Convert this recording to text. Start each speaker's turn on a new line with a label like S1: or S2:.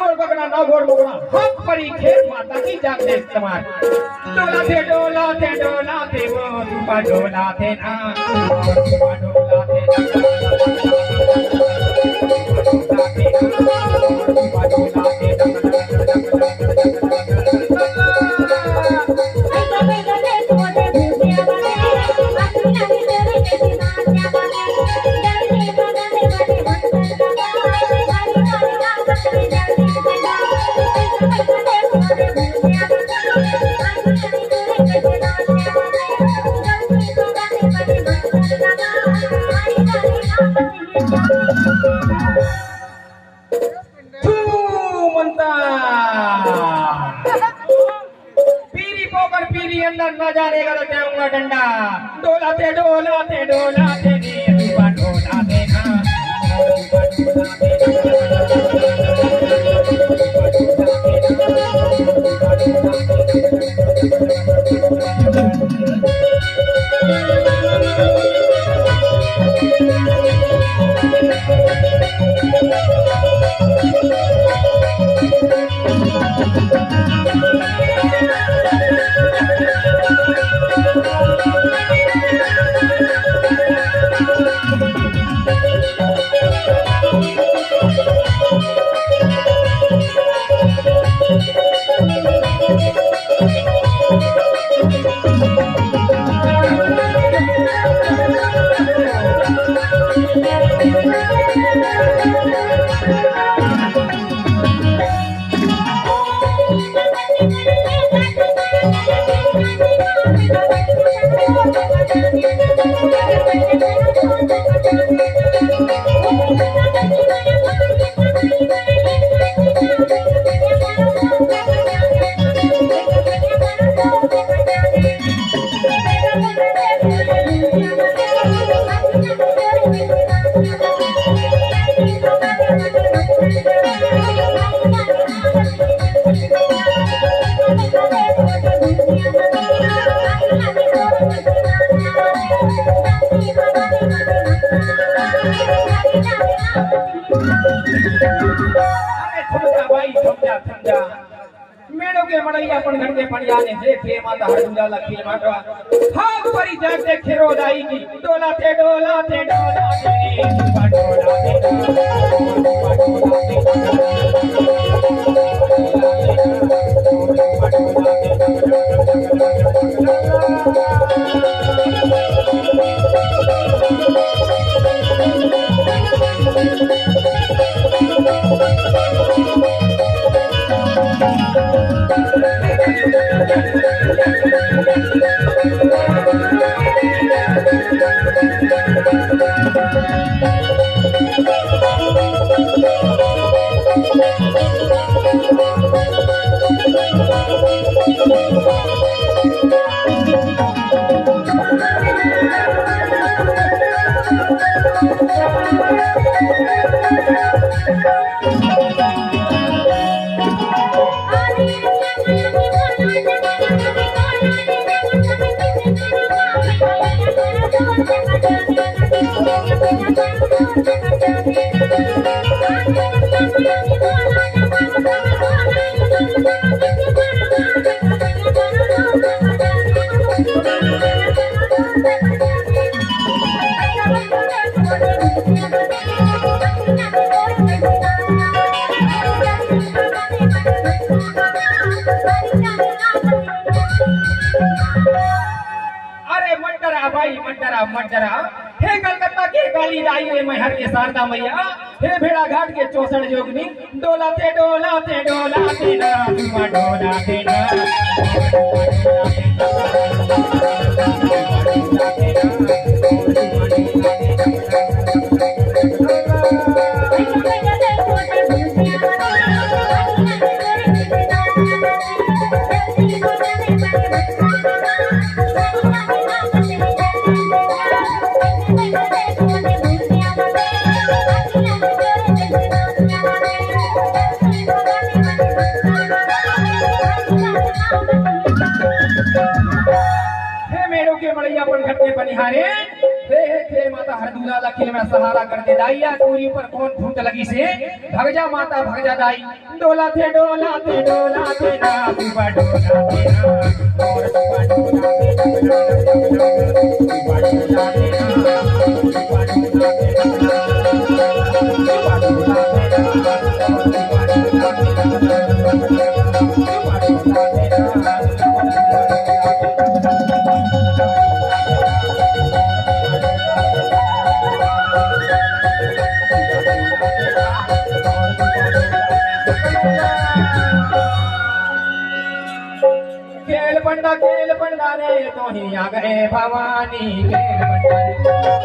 S1: गोड़ बगना ना गोड़ बगना हक परी खेत माता की जाग दे समार डोला थे वो सुपा डोला थे ना सुपा डोला थे न जानेगा तो जाऊंगा डंडा डोलाते डोलाते डोलाते सुबह डोलाते ना मेड़ो के मड़ैया अपन घर के पड़िया ने देखे माता हरदुला लखी माटवा हाथ परी जाग दे खेरो दाई की डोलाते डोलाते डोलाते सुबह डोलाते मंडरा हे कलकत्ता के काली दाई रे महर के शारदा मैया हे भेड़ा घाट के चौसठ जोगनी डोलाते डोलाते डोलाते ना डोलाते ना के मड़ैया अपन घर के बनिहारे थे माता हरदूला लखिल में सहारा कर दे दाइया दूरी पर कौन भूत लगी से भगजा माता भगजा दाई डोला थे ना सुबह डोला थे ना और सुबह डोला थे खेल पंडा रे तो ही आ गए भवानी खेल पंडा